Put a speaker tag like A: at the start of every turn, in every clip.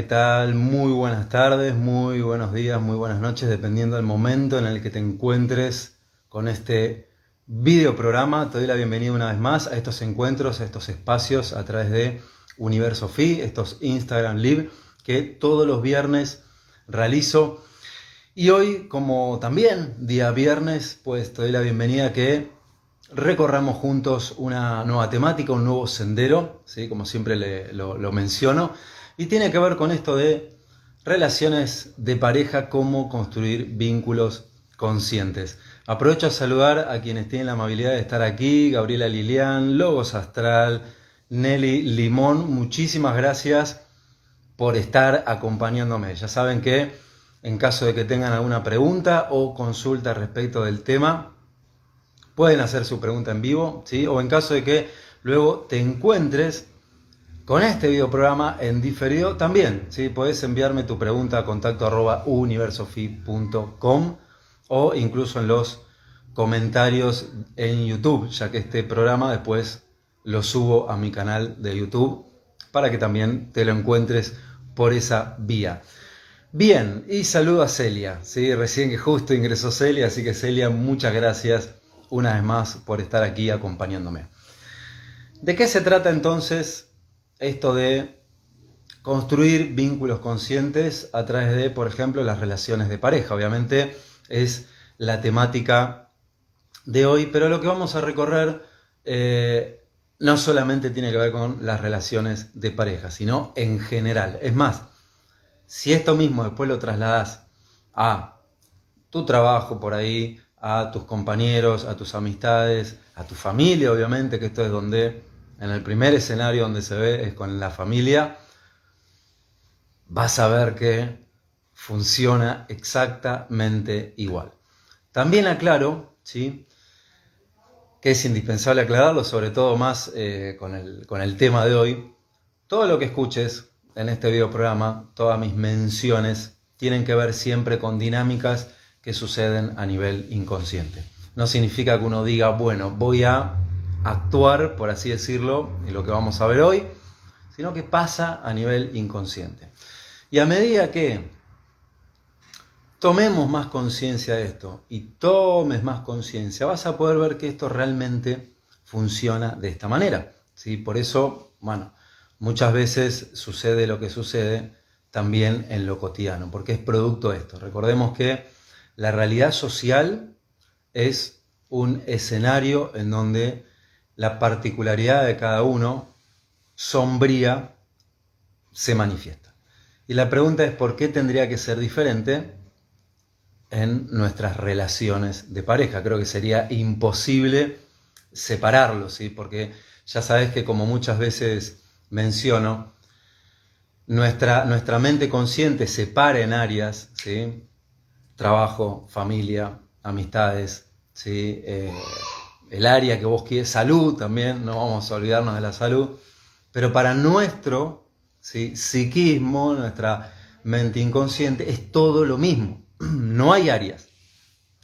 A: ¿Qué tal? Muy buenas tardes, muy buenos días, muy buenas noches, dependiendo del momento en el que te encuentres con este video programa. Te doy la bienvenida una vez más a estos encuentros, a estos espacios a través de Universo FI, estos Instagram Live que todos los viernes realizo. Y hoy, como también día viernes, pues te doy la bienvenida a que recorramos juntos una nueva temática, un nuevo sendero, ¿sí? Como siempre lo menciono, y tiene que ver con esto de relaciones de pareja, cómo construir vínculos conscientes. Aprovecho a saludar a quienes tienen la amabilidad de estar aquí: Gabriela Lilian, Logos Astral, Nelly Limón, muchísimas gracias por estar acompañándome. Ya saben que en caso de que tengan alguna pregunta o consulta respecto del tema, pueden hacer su pregunta en vivo, ¿sí? O en caso de que luego te encuentres con este video programa en diferido, también, ¿sí? Puedes enviarme tu pregunta a contacto@universofi.com o incluso en los comentarios en YouTube, ya que este programa después lo subo a mi canal de YouTube para que también te lo encuentres por esa vía. Bien, y saludo a Celia, ¿sí? Recién que justo ingresó Celia, así que Celia, muchas gracias una vez más por estar aquí acompañándome. ¿De qué se trata entonces esto de construir vínculos conscientes a través de, por ejemplo, las relaciones de pareja? Obviamente es la temática de hoy, pero lo que vamos a recorrer no solamente tiene que ver con las relaciones de pareja, sino en general. Es más, si esto mismo después lo trasladas a tu trabajo por ahí, a tus compañeros, a tus amistades, a tu familia, obviamente, que esto es donde, en el primer escenario donde se ve es con la familia, vas a ver que funciona exactamente igual. También aclaro, ¿sí?, que es indispensable aclararlo, sobre todo más con el tema de hoy. Todo lo que escuches en este video programa, todas mis menciones, tienen que ver siempre con dinámicas que suceden a nivel inconsciente. No significa que uno diga, bueno, voy a actuar, por así decirlo, en lo que vamos a ver hoy, sino que pasa a nivel inconsciente. Y a medida que tomemos más conciencia de esto y tomes más conciencia, vas a poder ver que esto realmente funciona de esta manera, ¿sí? Por eso, bueno, muchas veces sucede lo que sucede también en lo cotidiano, porque es producto de esto. Recordemos que la realidad social es un escenario en donde la particularidad de cada uno sombría se manifiesta. Y la pregunta es, ¿por qué tendría que ser diferente en nuestras relaciones de pareja? Creo que sería imposible separarlo, ¿sí? Porque ya sabes que, como muchas veces menciono, nuestra mente consciente se para en áreas, ¿sí? Trabajo, familia, amistades, ¿sí? El área que vos quieres, salud también, no vamos a olvidarnos de la salud, pero para nuestro, ¿sí?, psiquismo, nuestra mente inconsciente, es todo lo mismo. No hay áreas,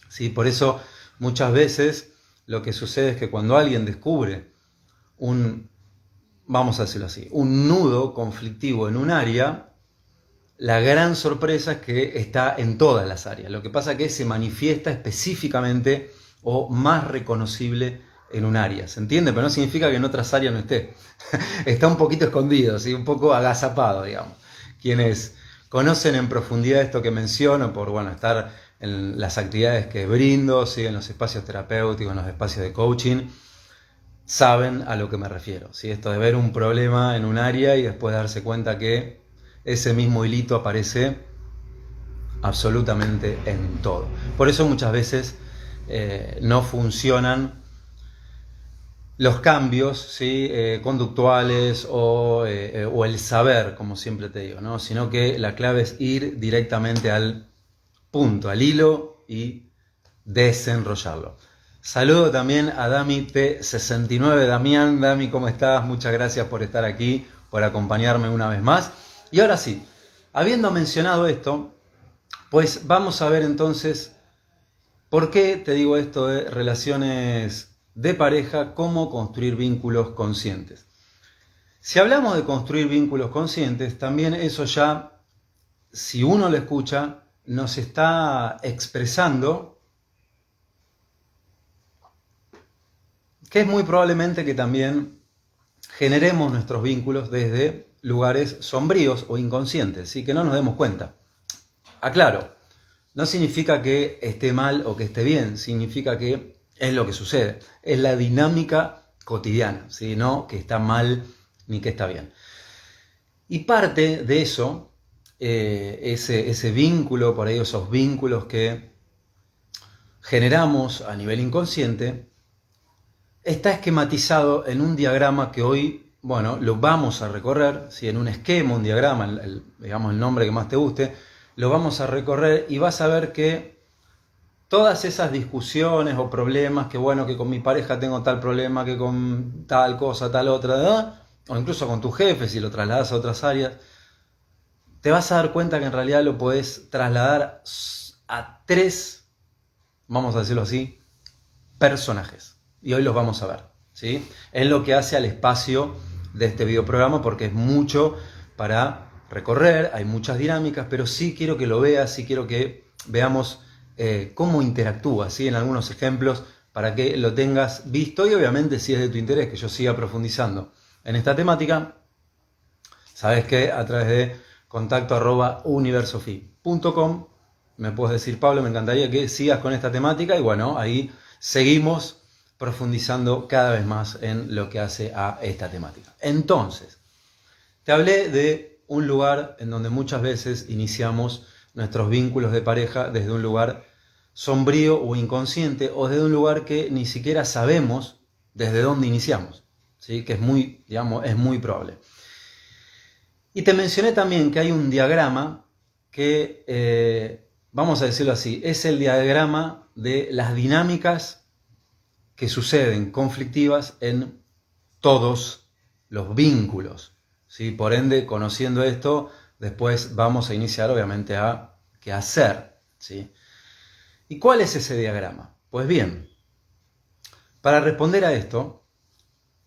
A: ¿sí? Por eso muchas veces lo que sucede es que cuando alguien descubre vamos a decirlo así, un nudo conflictivo en un área, la gran sorpresa es que está en todas las áreas. Lo que pasa es que se manifiesta específicamente o más reconocible en un área, ¿se entiende? Pero no significa que en otras áreas no esté. Está un poquito escondido, ¿sí? Un poco agazapado, digamos. Quienes conocen en profundidad esto que menciono, por estar en las actividades que brindo, ¿sí?, en los espacios terapéuticos, en los espacios de coaching, saben a lo que me refiero, ¿sí? Esto de ver un problema en un área y después darse cuenta que ese mismo hilito aparece absolutamente en todo. Por eso muchas veces no funcionan los cambios, ¿sí?, conductuales o el saber, como siempre te digo, ¿no? Sino que la clave es ir directamente al punto, al hilo, y desenrollarlo. Saludo también a Dami P69. Dami, ¿cómo estás? Muchas gracias por estar aquí, por acompañarme una vez más. Y ahora sí, habiendo mencionado esto, pues vamos a ver entonces por qué te digo esto de relaciones de pareja, cómo construir vínculos conscientes. Si hablamos de construir vínculos conscientes, también eso ya, si uno lo escucha, nos está expresando que es muy probablemente que también generemos nuestros vínculos desde lugares sombríos o inconscientes, ¿sí? Que no nos demos cuenta. Aclaro, no significa que esté mal o que esté bien, significa que es lo que sucede, es la dinámica cotidiana, ¿sí? No que está mal ni que está bien. Y parte de eso, ese vínculo, por ahí esos vínculos que generamos a nivel inconsciente, está esquematizado en un diagrama que hoy, bueno, lo vamos a recorrer, ¿sí? En un esquema, un diagrama, digamos el nombre que más te guste, lo vamos a recorrer y vas a ver que todas esas discusiones o problemas, que bueno, que con mi pareja tengo tal problema, que con tal cosa, tal otra, ¿verdad? O incluso con tu jefe, si lo trasladas a otras áreas, te vas a dar cuenta que en realidad lo podés trasladar a tres, vamos a decirlo así, personajes. Y hoy los vamos a ver, ¿sí? Es lo que hace al espacio de este videoprograma, porque es mucho para recorrer, hay muchas dinámicas, pero sí quiero que lo veas, sí quiero que veamos cómo interactúa, ¿sí? En algunos ejemplos, para que lo tengas visto y obviamente si es de tu interés que yo siga profundizando en esta temática, sabes que a través de contacto@universofi.com me puedes decir, Pablo, me encantaría que sigas con esta temática y bueno, ahí seguimos profundizando cada vez más en lo que hace a esta temática. Entonces, te hablé de un lugar en donde muchas veces iniciamos nuestros vínculos de pareja desde un lugar sombrío o inconsciente o desde un lugar que ni siquiera sabemos desde dónde iniciamos, ¿sí? Que es muy, digamos, es muy probable. Y te mencioné también que hay un diagrama que, vamos a decirlo así, es el diagrama de las dinámicas que suceden conflictivas en todos los vínculos, ¿sí? Por ende, conociendo esto, después vamos a iniciar obviamente a qué hacer, ¿sí? ¿Y cuál es ese diagrama? Pues bien, para responder a esto,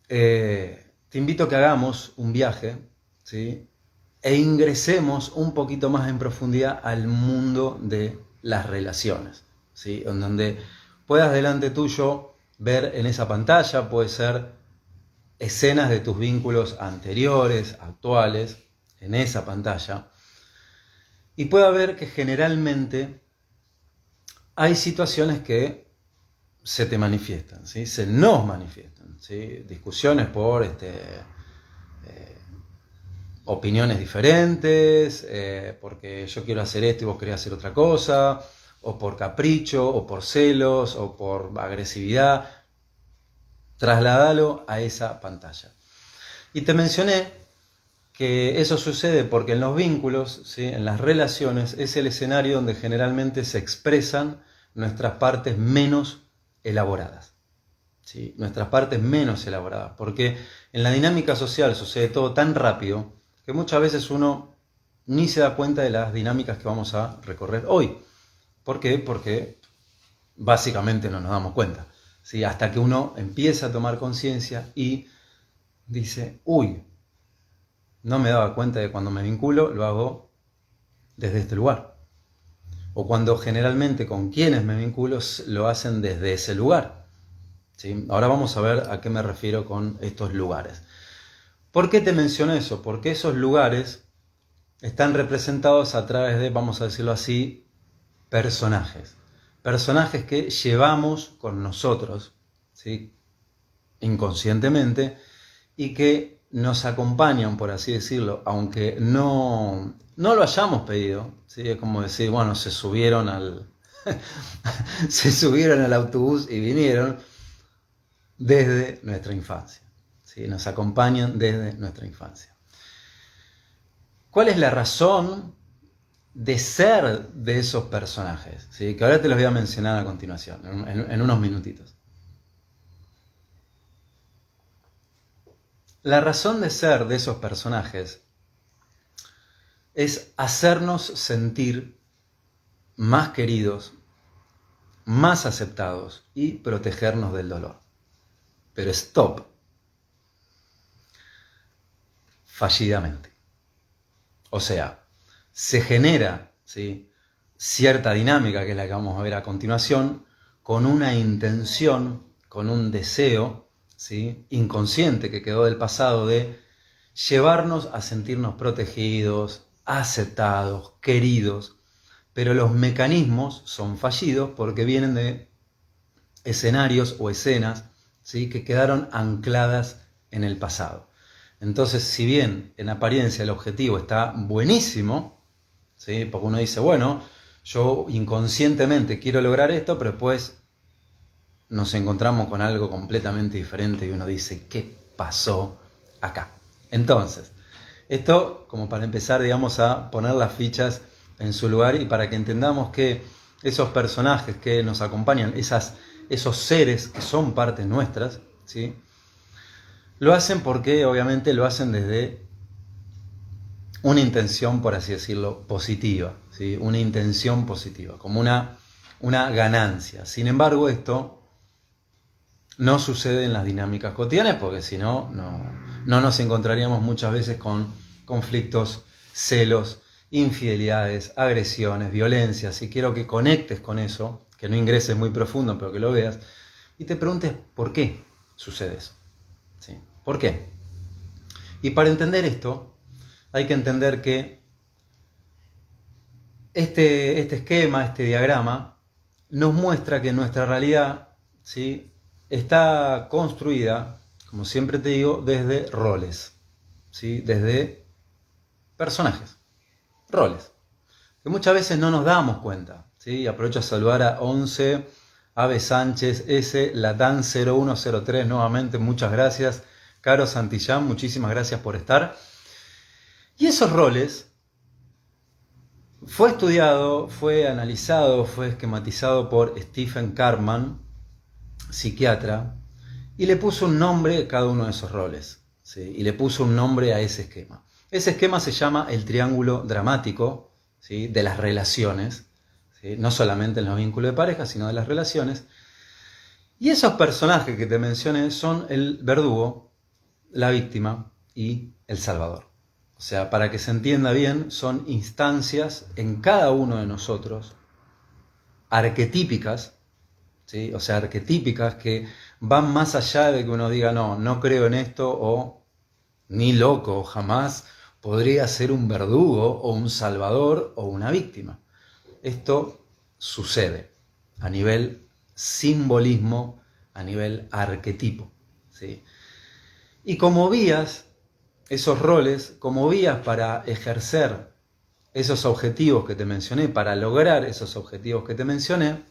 A: te invito a que hagamos un viaje, ¿sí? E ingresemos un poquito más en profundidad al mundo de las relaciones, ¿sí? En donde puedas delante tuyo ver en esa pantalla, puede ser escenas de tus vínculos anteriores, actuales, en esa pantalla, y pueda ver que generalmente hay situaciones que se te manifiestan, ¿sí? Se nos manifiestan, ¿sí? Discusiones por opiniones diferentes, porque yo quiero hacer esto y vos querés hacer otra cosa, o por capricho, o por celos, o por agresividad. Trasladalo a esa pantalla. Y te mencioné que eso sucede porque en los vínculos, ¿sí? En las relaciones, es el escenario donde generalmente se expresan nuestras partes menos elaboradas, ¿sí? Nuestras partes menos elaboradas, porque en la dinámica social sucede todo tan rápido que muchas veces uno ni se da cuenta de las dinámicas que vamos a recorrer hoy. ¿Por qué? Porque básicamente no nos damos cuenta, ¿sí? Hasta que uno empieza a tomar conciencia y dice, uy, no me daba cuenta de cuando me vinculo, lo hago desde este lugar. O cuando generalmente con quienes me vinculo lo hacen desde ese lugar, ¿sí? Ahora vamos a ver a qué me refiero con estos lugares. ¿Por qué te menciono eso? Porque esos lugares están representados a través de, vamos a decirlo así, personajes. Personajes que llevamos con nosotros, ¿sí? Inconscientemente, y que nos acompañan, por así decirlo, aunque no lo hayamos pedido, ¿sí? Es como decir, bueno, se subieron al autobús y vinieron desde nuestra infancia, ¿sí? Nos acompañan desde nuestra infancia. ¿Cuál es la razón de ser de esos personajes? ¿Sí? Que ahora te los voy a mencionar a continuación, en unos minutitos. La razón de ser de esos personajes es hacernos sentir más queridos, más aceptados y protegernos del dolor. Pero stop. fallidamente. O sea, se genera, ¿sí?, cierta dinámica, que es la que vamos a ver a continuación, con una intención, con un deseo, ¿sí?, inconsciente que quedó del pasado de llevarnos a sentirnos protegidos, aceptados, queridos, pero los mecanismos son fallidos porque vienen de escenarios o escenas, ¿sí?, que quedaron ancladas en el pasado. Entonces, si bien en apariencia el objetivo está buenísimo, ¿sí?, porque uno dice, bueno, yo inconscientemente quiero lograr esto, pero después nos encontramos con algo completamente diferente y uno dice, ¿qué pasó acá? Entonces, esto como para empezar, digamos, a poner las fichas en su lugar y para que entendamos que esos personajes que nos acompañan, esos seres que son partes nuestras, ¿sí?, lo hacen porque obviamente lo hacen desde una intención, por así decirlo, positiva, ¿sí?, una intención positiva, como una ganancia. Sin embargo, esto no sucede en las dinámicas cotidianas porque si no, no nos encontraríamos muchas veces con conflictos, celos, infidelidades, agresiones, violencias. Y quiero que conectes con eso, que no ingreses muy profundo, pero que lo veas y te preguntes por qué sucede eso. ¿Sí? ¿Por qué? Y para entender esto, hay que entender que este esquema, este diagrama, nos muestra que nuestra realidad, ¿sí?, está construida, como siempre te digo, desde roles, ¿sí?, desde personajes, roles, que muchas veces no nos damos cuenta, ¿sí? Aprovecho a saludar a 11, Ave Sánchez, S, Latán 0103, nuevamente muchas gracias, Caro Santillán, muchísimas gracias por estar. Y esos roles fue estudiado, fue analizado, fue esquematizado por Stephen Karpman, psiquiatra, y le puso un nombre a cada uno de esos roles, ¿sí?, y le puso un nombre a ese esquema. Ese esquema se llama el triángulo dramático, ¿sí?, de las relaciones, ¿sí?, no solamente en los vínculos de pareja, sino de las relaciones. Y esos personajes que te mencioné son el verdugo, la víctima y el salvador. O sea, para que se entienda bien, son instancias en cada uno de nosotros, arquetípicas, ¿sí?, o sea, arquetípicas que van más allá de que uno diga, no creo en esto, o ni loco, jamás podría ser un verdugo, o un salvador, o una víctima. Esto sucede a nivel simbolismo, a nivel arquetipo, ¿sí? Y como vías, esos roles, como vías para ejercer esos objetivos que te mencioné, para lograr esos objetivos que te mencioné,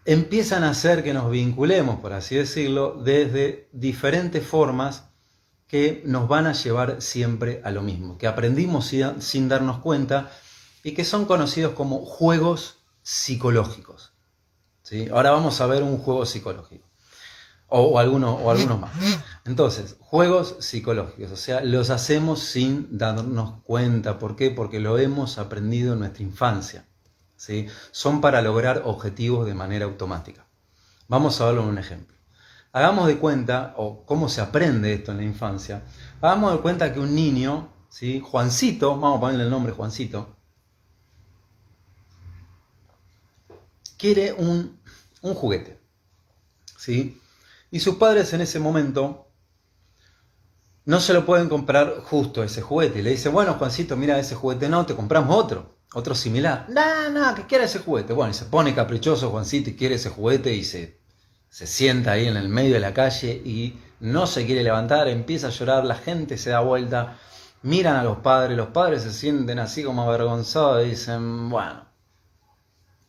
A: empiezan a hacer que nos vinculemos, por así decirlo, desde diferentes formas que nos van a llevar siempre a lo mismo, que aprendimos sin darnos cuenta y que son conocidos como juegos psicológicos, ¿sí? Ahora vamos a ver un juego psicológico, o algunos más. Entonces, juegos psicológicos, o sea, los hacemos sin darnos cuenta. ¿Por qué? Porque lo hemos aprendido en nuestra infancia, ¿sí? Son para lograr objetivos de manera automática. Vamos a verlo en un ejemplo. Hagamos de cuenta, o cómo se aprende esto en la infancia, hagamos de cuenta que un niño, ¿sí?, Juancito, vamos a ponerle el nombre Juancito, quiere un juguete, ¿sí? Y sus padres en ese momento no se lo pueden comprar justo ese juguete. Y le dicen, bueno, Juancito, mira, ese juguete no, te compramos otro similar. No, que quiere ese juguete. Bueno, y se pone caprichoso Juancito y quiere ese juguete y se sienta ahí en el medio de la calle y no se quiere levantar, empieza a llorar, la gente se da vuelta, miran a los padres se sienten así como avergonzados y dicen, bueno,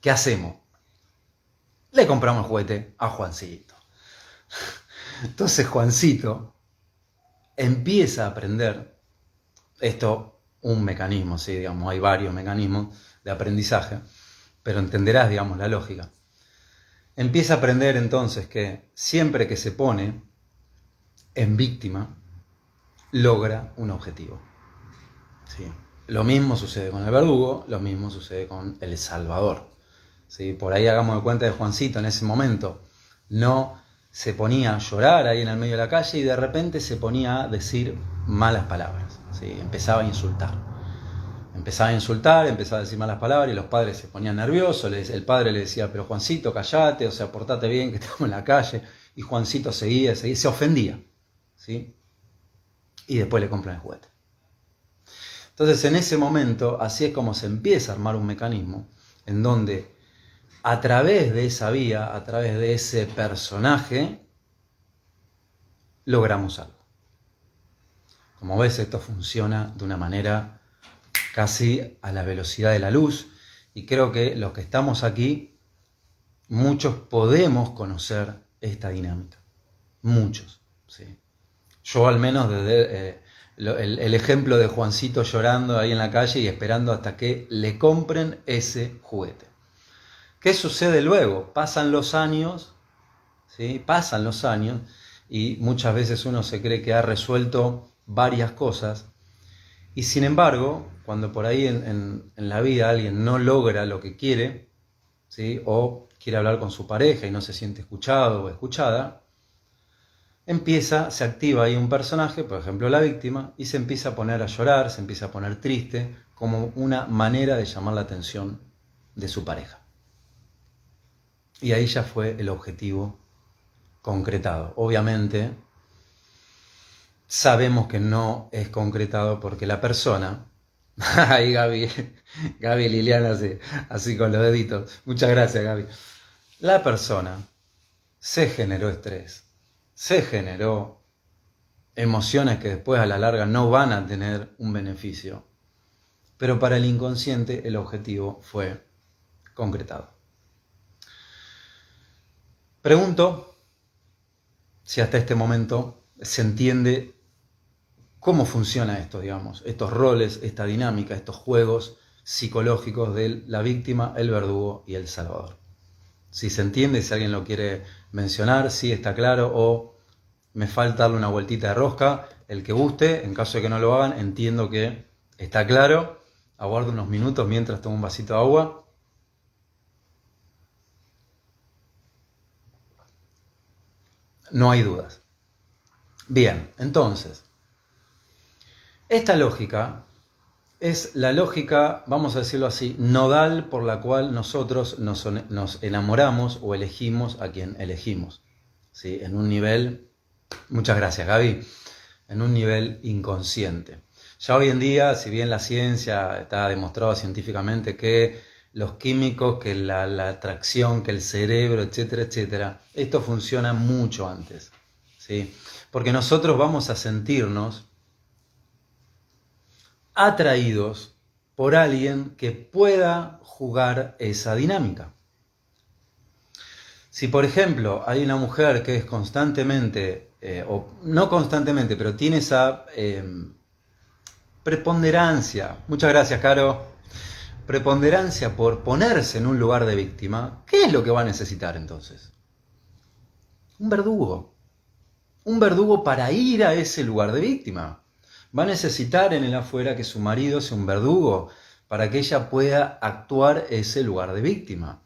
A: ¿qué hacemos? Le compramos el juguete a Juancito. Entonces Juancito empieza a aprender esto, un mecanismo, ¿sí? Digamos, hay varios mecanismos de aprendizaje, pero entenderás, digamos, la lógica. Empieza a aprender entonces que siempre que se pone en víctima, logra un objetivo, ¿sí? Lo mismo sucede con el verdugo, lo mismo sucede con el salvador, ¿sí? Por ahí hagamos de cuenta de Juancito en ese momento no se ponía a llorar ahí en el medio de la calle y de repente se ponía a decir malas palabras, ¿sí? Empezaba a insultar. Empezaba a decir malas palabras y los padres se ponían nerviosos. El padre le decía, pero Juancito, callate, o sea, portate bien, que estamos en la calle. Y Juancito seguía, se ofendía, ¿sí? Y después le compran el juguete. Entonces, en ese momento, así es como se empieza a armar un mecanismo en donde a través de esa vía, a través de ese personaje, logramos algo. Como ves, esto funciona de una manera casi a la velocidad de la luz, y creo que los que estamos aquí, muchos podemos conocer esta dinámica. Muchos, ¿sí? Yo al menos desde el ejemplo de Juancito llorando ahí en la calle y esperando hasta que le compren ese juguete. ¿Qué sucede luego? Pasan los años, ¿sí? Pasan los años y muchas veces uno se cree que ha resuelto varias cosas, y sin embargo, cuando por ahí en la vida alguien no logra lo que quiere, ¿sí? O quiere hablar con su pareja y no se siente escuchado o escuchada, se activa ahí un personaje, por ejemplo la víctima, y se empieza a poner a llorar, se empieza a poner triste, como una manera de llamar la atención de su pareja. Y ahí ya fue el objetivo concretado. Obviamente, sabemos que no es concretado porque la persona, ahí Gaby Liliana así con los deditos, muchas gracias Gaby, la persona se generó estrés, se generó emociones que después a la larga no van a tener un beneficio, pero para el inconsciente el objetivo fue concretado. Pregunto si hasta este momento se entiende cómo funciona esto, digamos, estos roles, esta dinámica, estos juegos psicológicos de la víctima, el verdugo y el salvador. Si se entiende, si alguien lo quiere mencionar, si está claro o me falta darle una vueltita de rosca, el que guste, en caso de que no lo hagan, entiendo que está claro. Aguardo unos minutos mientras tomo un vasito de agua. No hay dudas. Bien, entonces, esta lógica es la lógica, vamos a decirlo así, nodal por la cual nosotros nos enamoramos o elegimos a quien elegimos, ¿sí? En un nivel, muchas gracias Gaby, en un nivel inconsciente. Ya hoy en día, si bien la ciencia está demostrado científicamente que los químicos, que la atracción, que el cerebro, etcétera, etcétera, esto funciona mucho antes, ¿sí? Porque nosotros vamos a sentirnos atraídos por alguien que pueda jugar esa dinámica. Si por ejemplo hay una mujer que es constantemente, o no constantemente, pero tiene esa preponderancia, muchas gracias Caro, preponderancia por ponerse en un lugar de víctima, ¿qué es lo que va a necesitar entonces? Un verdugo. Un verdugo para ir a ese lugar de víctima. Va a necesitar en el afuera que su marido sea un verdugo para que ella pueda actuar ese lugar de víctima,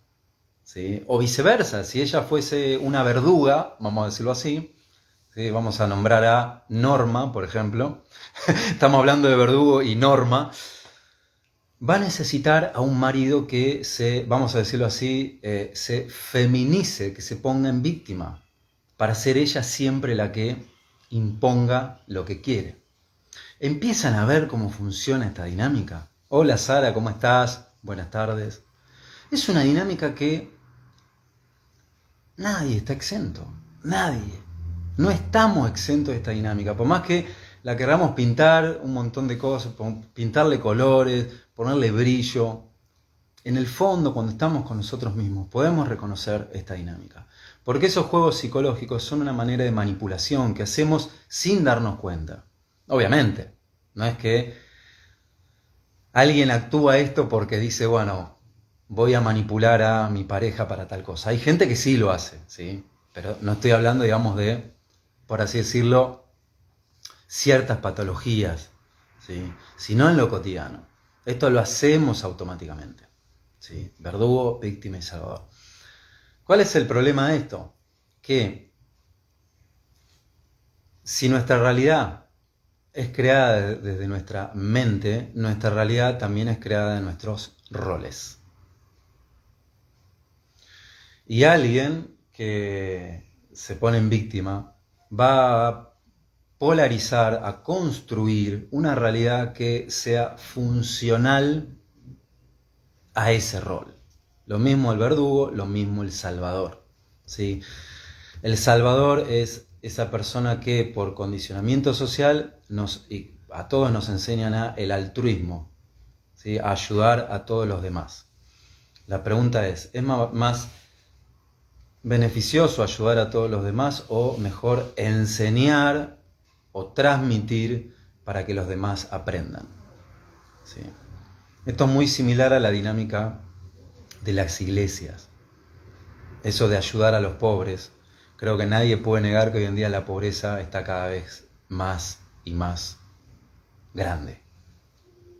A: ¿sí? O viceversa, si ella fuese una verduga, vamos a decirlo así, ¿sí? Vamos a nombrar a Norma, por ejemplo, estamos hablando de verdugo y Norma, va a necesitar a un marido que vamos a decirlo así, se feminice, que se ponga en víctima, para ser ella siempre la que imponga lo que quiere. ¿Empiezan a ver cómo funciona esta dinámica? Hola Sara, ¿cómo estás? Buenas tardes. Es una dinámica que nadie está exento. Nadie. No estamos exentos de esta dinámica. Por más que la queramos pintar un montón de cosas, pintarle colores, ponerle brillo, en el fondo, cuando estamos con nosotros mismos, podemos reconocer esta dinámica. Porque esos juegos psicológicos son una manera de manipulación que hacemos sin darnos cuenta. Obviamente, no es que alguien actúa esto porque dice, bueno, voy a manipular a mi pareja para tal cosa. Hay gente que sí lo hace, ¿sí? Pero no estoy hablando, digamos, de, por así decirlo, ciertas patologías, ¿sí? Sino en lo cotidiano. Esto lo hacemos automáticamente, ¿sí? Verdugo, víctima y salvador. ¿Cuál es el problema de esto? Que Si nuestra realidad es creada desde nuestra mente, nuestra realidad también es creada de nuestros roles. Y alguien que se pone en víctima va a polarizar, a construir una realidad que sea funcional a ese rol. Lo mismo el verdugo, lo mismo el salvador. ¿Sí? El salvador es esa persona que por condicionamiento social a todos nos enseñan el altruismo, ¿sí? A ayudar a todos los demás. La pregunta ¿es más beneficioso ayudar a todos los demás o mejor enseñar o transmitir para que los demás aprendan? ¿Sí? Esto es muy similar a la dinámica de las iglesias. Eso de ayudar a los pobres. Creo que nadie puede negar que hoy en día la pobreza está cada vez más y más grande.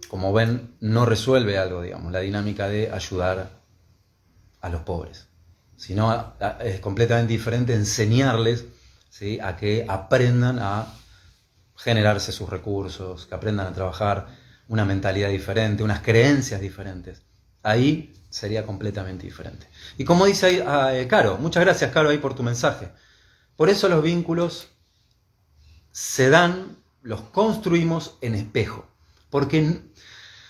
A: Como ven, no resuelve algo, digamos, la dinámica de ayudar a los pobres. Sino es completamente diferente enseñarles, ¿sí?, a que aprendan a generarse sus recursos, que aprendan a trabajar una mentalidad diferente, unas creencias diferentes. Ahí sería completamente diferente. Y como dice ahí, Caro, muchas gracias, Caro, ahí por tu mensaje. Por eso los vínculos se dan, los construimos en espejo. Porque,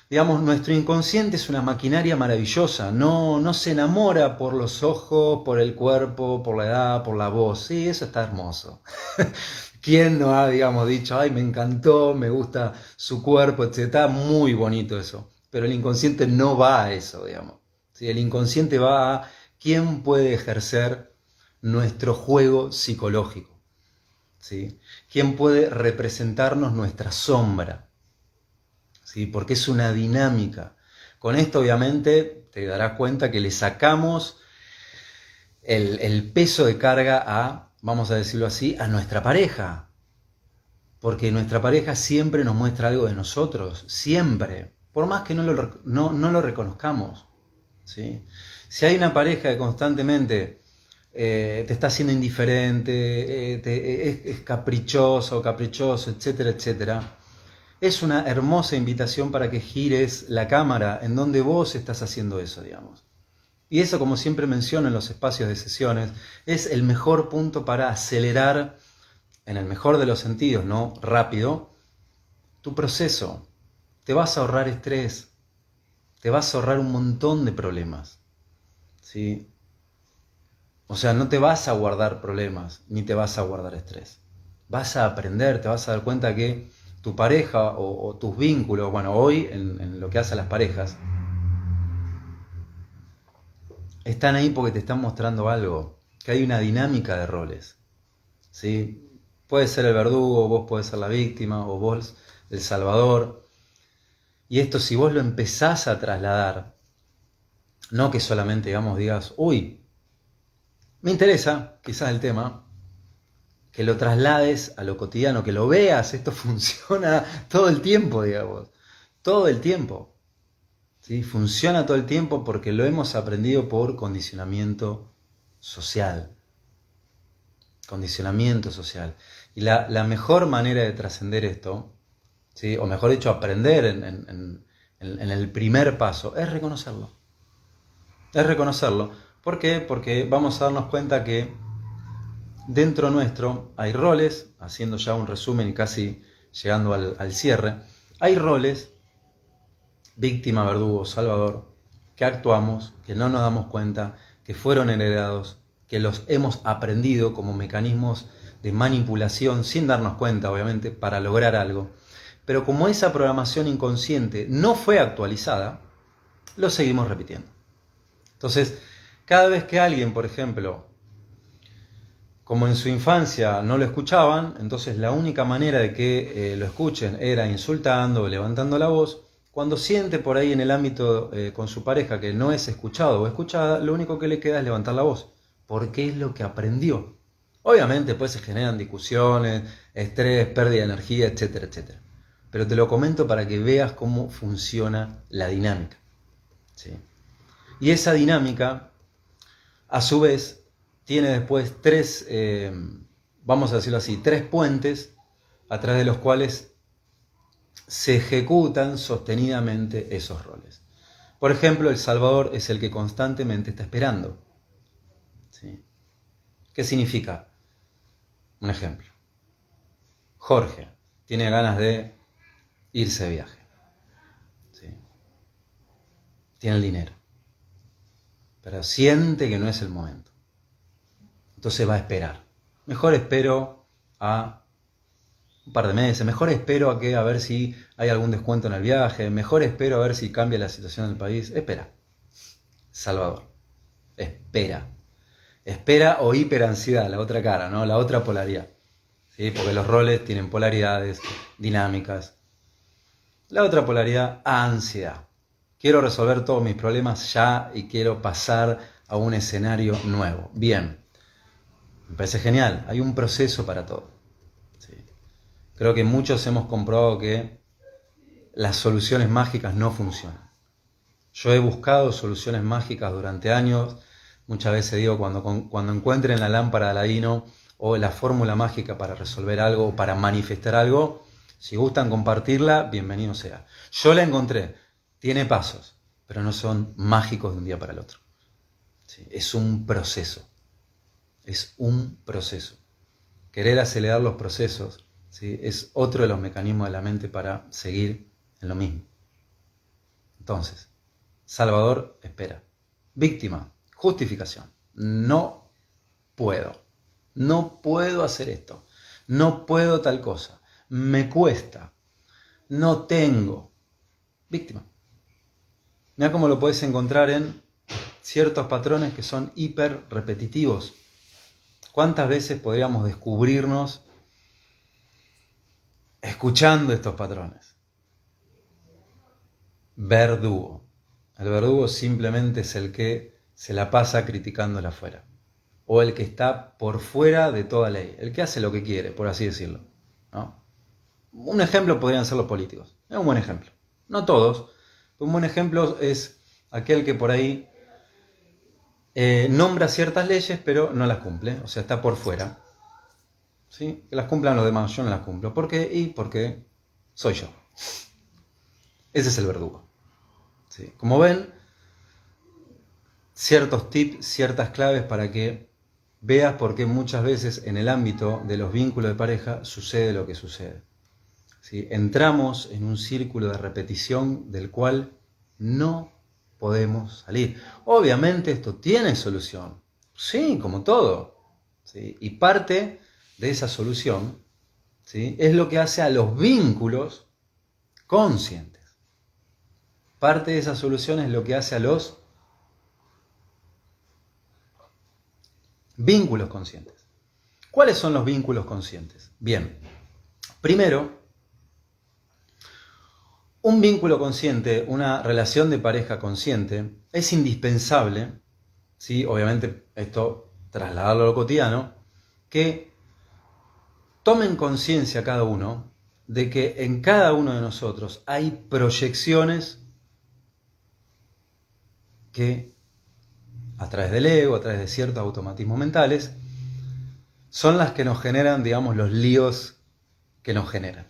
A: digamos, nuestro inconsciente es una maquinaria maravillosa. No se enamora por los ojos, por el cuerpo, por la edad, por la voz. Sí, eso está hermoso. ¿Quién no ha, digamos, dicho, ay, me encantó, me gusta su cuerpo, etc.? Está muy bonito eso. Pero el inconsciente no va a eso, digamos. ¿Sí? El inconsciente va a quién puede ejercer nuestro juego psicológico. ¿Sí? ¿Quién puede representarnos nuestra sombra? ¿Sí? Porque es una dinámica. Con esto, obviamente, te darás cuenta que le sacamos el peso de carga a, vamos a decirlo así, a nuestra pareja. Porque nuestra pareja siempre nos muestra algo de nosotros, siempre, por más que no lo reconozcamos. ¿Sí? Si hay una pareja que constantemente te está haciendo indiferente, es caprichoso o caprichoso, etcétera, etcétera, es una hermosa invitación para que gires la cámara en donde vos estás haciendo eso, digamos. Y eso, como siempre menciono en los espacios de sesiones, es el mejor punto para acelerar, en el mejor de los sentidos, ¿no? Rápido, tu proceso. Te vas a ahorrar estrés, te vas a ahorrar un montón de problemas, ¿sí? O sea, no te vas a guardar problemas, ni te vas a guardar estrés. Vas a aprender, te vas a dar cuenta que tu pareja o tus vínculos, bueno, hoy en lo que hace a las parejas, están ahí porque te están mostrando algo, que hay una dinámica de roles, ¿sí? Puede ser el verdugo, vos podés ser la víctima, o vos el salvador. Y esto, si vos lo empezás a trasladar, no que solamente, digamos, digas, uy, me interesa quizás el tema, que lo traslades a lo cotidiano, que lo veas, esto funciona todo el tiempo, digamos, todo el tiempo. ¿Sí? Funciona todo el tiempo porque lo hemos aprendido por condicionamiento social. Condicionamiento social. Y la mejor manera de trascender esto, ¿sí?, o mejor dicho, aprender en el primer paso, es reconocerlo. Es reconocerlo. ¿Por qué? Porque vamos a darnos cuenta que dentro nuestro hay roles, haciendo ya un resumen y casi llegando al cierre, hay roles, víctima, verdugo, salvador, que actuamos, que no nos damos cuenta, que fueron heredados, que los hemos aprendido como mecanismos de manipulación sin darnos cuenta, obviamente, para lograr algo. Pero como esa programación inconsciente no fue actualizada, lo seguimos repitiendo. Entonces, cada vez que alguien, por ejemplo, como en su infancia no lo escuchaban, entonces la única manera de que lo escuchen era insultando o levantando la voz. Cuando siente por ahí en el ámbito con su pareja que no es escuchado o escuchada, lo único que le queda es levantar la voz, porque es lo que aprendió. Obviamente después se generan discusiones, estrés, pérdida de energía, etcétera, etcétera. Pero te lo comento para que veas cómo funciona la dinámica. ¿Sí? Y esa dinámica, a su vez, tiene después tres vamos a decirlo así, 3 puentes a través de los cuales se ejecutan sostenidamente esos roles. Por ejemplo, el Salvador es el que constantemente está esperando. ¿Sí? ¿Qué significa? Un ejemplo. Jorge tiene ganas de irse de viaje. ¿Sí? Tiene el dinero. Pero siente que no es el momento. Entonces va a esperar. Mejor espero a un par de meses, mejor espero a ver si hay algún descuento en el viaje, mejor espero a ver si cambia la situación del país. Espera. Salvador. Espera. Espera o hiperansiedad, la otra cara, ¿no? La otra polaridad. ¿Sí? Porque los roles tienen polaridades, dinámicas. La otra polaridad, ansiedad. Quiero resolver todos mis problemas ya y quiero pasar a un escenario nuevo. Bien. Me parece genial. Hay un proceso para todo. ¿Sí? Creo que muchos hemos comprobado que las soluciones mágicas no funcionan. Yo he buscado soluciones mágicas durante años. Muchas veces digo, cuando encuentren la lámpara de Aladino o la fórmula mágica para resolver algo o para manifestar algo, si gustan compartirla, bienvenido sea. Yo la encontré. Tiene pasos, pero no son mágicos de un día para el otro. ¿Sí? Es un proceso. Es un proceso. Querer acelerar los procesos, ¿sí? Es otro de los mecanismos de la mente para seguir en lo mismo. Entonces, Salvador espera. Víctima, justificación. No puedo. No puedo hacer esto. No puedo tal cosa. Me cuesta. No tengo. Víctima. Mira cómo lo puedes encontrar en ciertos patrones que son hiper repetitivos. ¿Cuántas veces podríamos descubrirnos escuchando estos patrones? Verdugo. El verdugo simplemente es el que se la pasa criticándola afuera. O el que está por fuera de toda ley. El que hace lo que quiere, por así decirlo. ¿No? Un ejemplo podrían ser los políticos. Es un buen ejemplo. No todos. Un buen ejemplo es aquel que por ahí nombra ciertas leyes, pero no las cumple. O sea, está por fuera. ¿Sí? Que las cumplan los demás, yo no las cumplo. ¿Por qué? Y porque soy yo. Ese es el verdugo. ¿Sí? Como ven, ciertos tips, ciertas claves para que veas por qué muchas veces en el ámbito de los vínculos de pareja sucede lo que sucede. ¿Sí? Entramos en un círculo de repetición del cual no podemos salir. Obviamente esto tiene solución. Sí, como todo. ¿Sí? Y parte de esa solución, ¿sí?, es lo que hace a los vínculos conscientes. Parte de esa solución es lo que hace a los vínculos conscientes. ¿Cuáles son los vínculos conscientes? Bien, primero, un vínculo consciente, una relación de pareja consciente, es indispensable, ¿sí?, obviamente esto trasladarlo a lo cotidiano, que tomen conciencia cada uno de que en cada uno de nosotros hay proyecciones que a través del ego, a través de ciertos automatismos mentales, son las que nos generan, digamos, los líos que nos generan.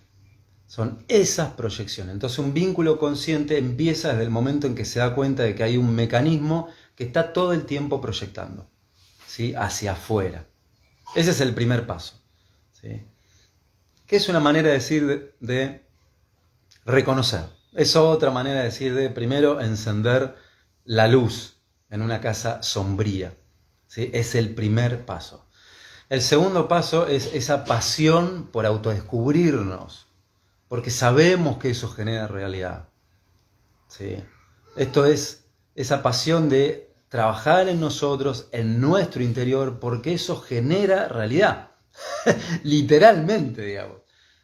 A: Son esas proyecciones. Entonces un vínculo consciente empieza desde el momento en que se da cuenta de que hay un mecanismo que está todo el tiempo proyectando, ¿sí?, hacia afuera. Ese es el primer paso. ¿Sí? Que es una manera de decir de reconocer. Es otra manera de decir de primero encender la luz en una casa sombría. ¿Sí? Es el primer paso. El segundo paso es esa pasión por autodescubrirnos, porque sabemos que eso genera realidad. ¿Sí? Esto es esa pasión de trabajar en nosotros, en nuestro interior, porque eso genera realidad. Literalmente, digamos.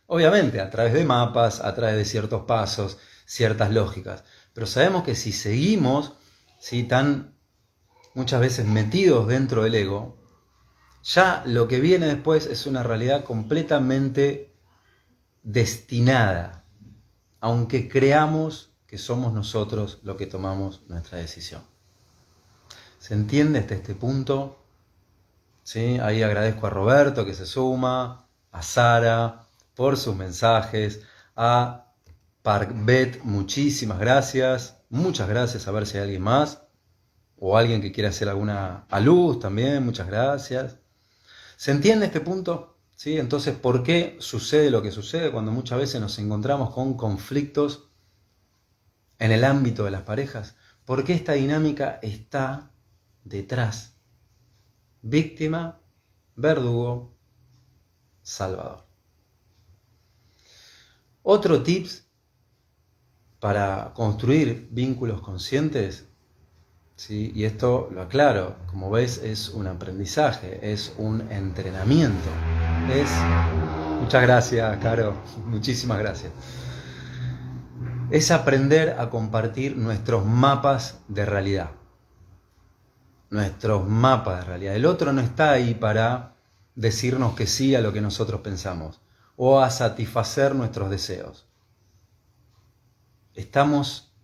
A: Obviamente, a través de mapas, a través de ciertos pasos, ciertas lógicas. Pero sabemos que si seguimos, ¿sí?, tan muchas veces metidos dentro del ego, ya lo que viene después es una realidad completamente destinada, aunque creamos que somos nosotros los que tomamos nuestra decisión. ¿Se entiende hasta este punto? ¿sí? Ahí agradezco a Roberto que se suma, a Sara por sus mensajes, a Parkbet, muchísimas gracias, muchas gracias, a ver si hay alguien más, o alguien que quiera hacer alguna, a Luz también, muchas gracias. ¿Se entiende este punto? ¿Sí? Entonces, ¿por qué sucede lo que sucede cuando muchas veces nos encontramos con conflictos en el ámbito de las parejas? ¿Por qué esta dinámica está detrás? Víctima, verdugo, salvador. Otro tips para construir vínculos conscientes, ¿sí? Y esto lo aclaro, como ves es un aprendizaje, es un entrenamiento. Muchas gracias, Caro, muchísimas gracias. Es aprender a compartir nuestros mapas de realidad. Nuestros mapas de realidad. El otro no está ahí para decirnos que sí a lo que nosotros pensamos o a satisfacer nuestros deseos. Estamos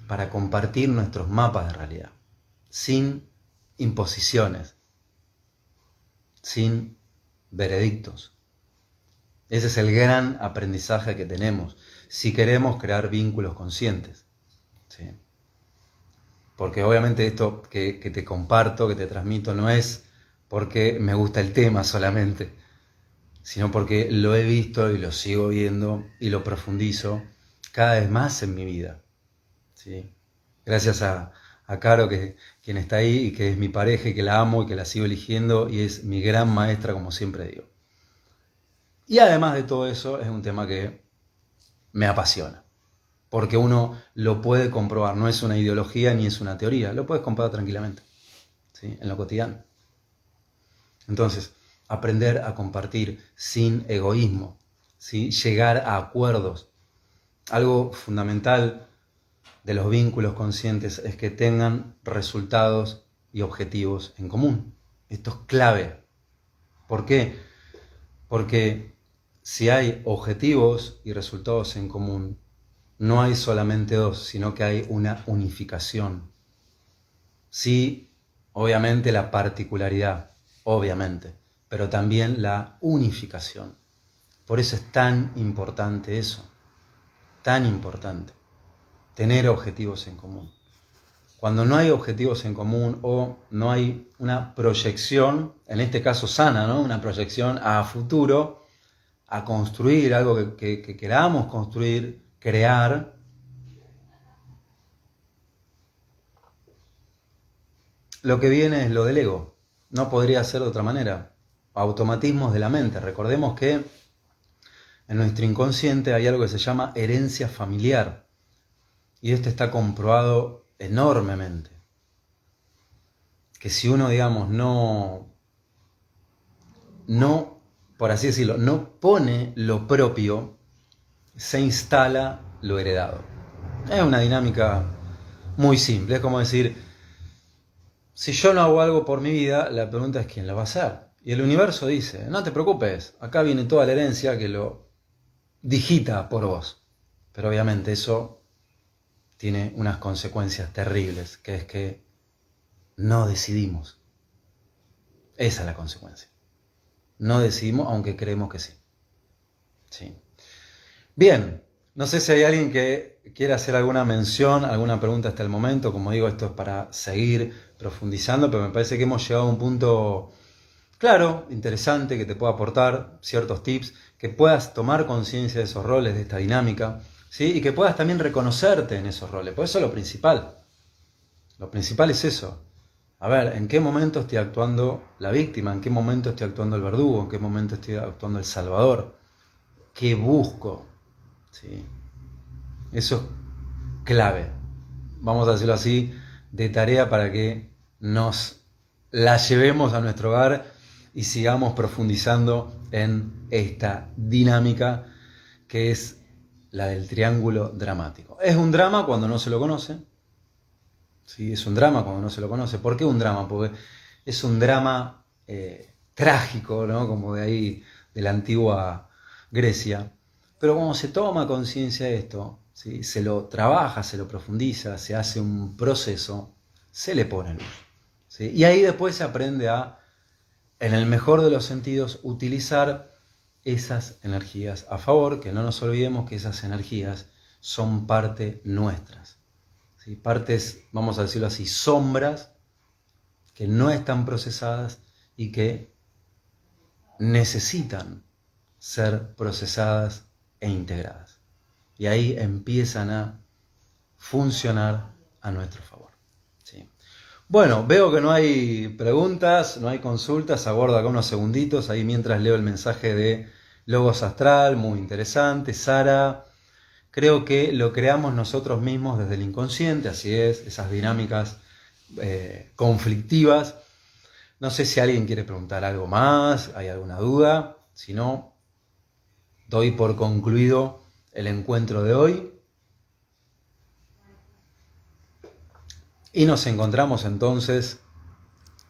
A: para compartir nuestros mapas de realidad, sin imposiciones, sin veredictos. Ese es el gran aprendizaje que tenemos si queremos crear vínculos conscientes. ¿Sí? Porque obviamente esto que te comparto, que te transmito, no es porque me gusta el tema solamente, sino porque lo he visto y lo sigo viendo y lo profundizo cada vez más en mi vida. ¿Sí? Gracias a Caro, quien está ahí y que es mi pareja y que la amo y que la sigo eligiendo y es mi gran maestra, como siempre digo. Y además de todo eso, es un tema que me apasiona, porque uno lo puede comprobar, no es una ideología ni es una teoría, lo puedes comprobar tranquilamente, ¿sí? En lo cotidiano. Entonces, aprender a compartir sin egoísmo, ¿sí? Llegar a acuerdos. Algo fundamental de los vínculos conscientes es que tengan resultados y objetivos en común. Esto es clave. ¿Por qué? Porque si hay objetivos y resultados en común, no hay solamente dos, sino que hay una unificación. Sí, obviamente la particularidad, obviamente, pero también la unificación. Por eso es tan importante eso, tan importante, tener objetivos en común. Cuando no hay objetivos en común o no hay una proyección, en este caso sana, ¿no? Una proyección a futuro, a construir algo que queramos construir, crear, lo que viene es lo del ego. No podría ser de otra manera. Automatismos de la mente. Recordemos que en nuestro inconsciente hay algo que se llama herencia familiar. Y esto está comprobado enormemente. Que si uno, digamos, no, por así decirlo, no pone lo propio, se instala lo heredado. Es una dinámica muy simple. Es como decir, si yo no hago algo por mi vida, la pregunta es ¿quién lo va a hacer? Y el universo dice, no te preocupes, acá viene toda la herencia que lo digita por vos. Pero obviamente eso tiene unas consecuencias terribles, que es que no decidimos. Esa es la consecuencia. No decidimos aunque creemos que sí. Sí. Bien, no sé si hay alguien que quiera hacer alguna mención, alguna pregunta hasta el momento. Como digo, esto es para seguir profundizando, pero me parece que hemos llegado a un punto claro, interesante, que te pueda aportar ciertos tips, que puedas tomar conciencia de esos roles, de esta dinámica, ¿sí? Y que puedas también reconocerte en esos roles. Por eso es lo principal. Lo principal es eso. A ver, ¿en qué momento estoy actuando la víctima? ¿En qué momento estoy actuando el verdugo? ¿En qué momento estoy actuando el salvador? ¿Qué busco? ¿Sí? Eso es clave. Vamos a decirlo así, de tarea para que nos la llevemos a nuestro hogar y sigamos profundizando en esta dinámica que es la del triángulo dramático. Es un drama cuando no se lo conoce. Sí, es un drama cuando no se lo conoce. ¿Por qué un drama? Porque es un drama trágico, ¿no? Como de ahí, de la antigua Grecia. Pero cuando se toma conciencia de esto, ¿sí? Se lo trabaja, se lo profundiza, se hace un proceso, se le pone luz. ¿Sí? Y ahí después se aprende a en el mejor de los sentidos, utilizar esas energías a favor, que no nos olvidemos que esas energías son parte nuestras, ¿sí? Partes, vamos a decirlo así, sombras, que no están procesadas y que necesitan ser procesadas e integradas. Y ahí empiezan a funcionar a nuestro favor, ¿sí? Bueno, veo que no hay preguntas, no hay consultas, aguardo acá unos segunditos, ahí mientras leo el mensaje de Logos Astral, muy interesante. Sara, creo que lo creamos nosotros mismos desde el inconsciente, así es, esas dinámicas conflictivas. No sé si alguien quiere preguntar algo más, hay alguna duda, si no, doy por concluido el encuentro de hoy. Y nos encontramos entonces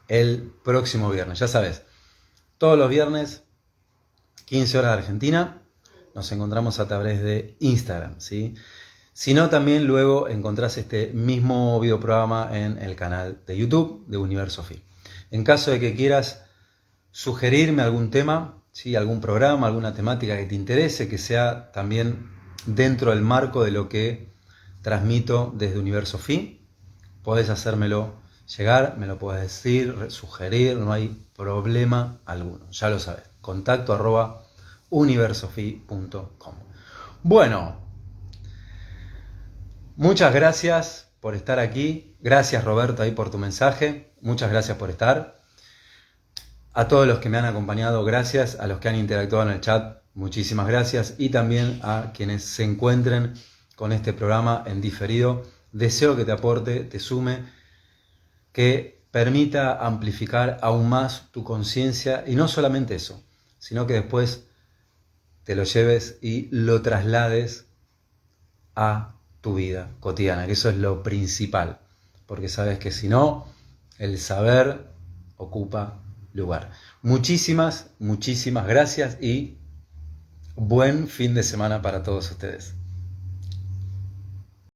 A: el próximo viernes. Ya sabes, todos los viernes, 15 horas de Argentina, nos encontramos a través de Instagram, ¿sí? Si no, también luego encontrás este mismo videoprograma en el canal de YouTube de Universo Fi. En caso de que quieras sugerirme algún tema, ¿sí? Algún programa, alguna temática que te interese, que sea también dentro del marco de lo que transmito desde Universo Fi, podés hacérmelo llegar, me lo podés decir, sugerir, no hay problema alguno, ya lo sabes. contacto@universofi.com. Bueno, muchas gracias por estar aquí. Gracias, Roberto, ahí por tu mensaje. Muchas gracias por estar. A todos los que me han acompañado, gracias. A los que han interactuado en el chat, muchísimas gracias. Y también a quienes se encuentren con este programa en diferido. Deseo que te aporte, te sume, que permita amplificar aún más tu conciencia. Y no solamente eso, sino que después te lo lleves y lo traslades a tu vida cotidiana, que eso es lo principal, porque sabes que si no, el saber ocupa lugar. Muchísimas gracias y buen fin de semana para todos ustedes.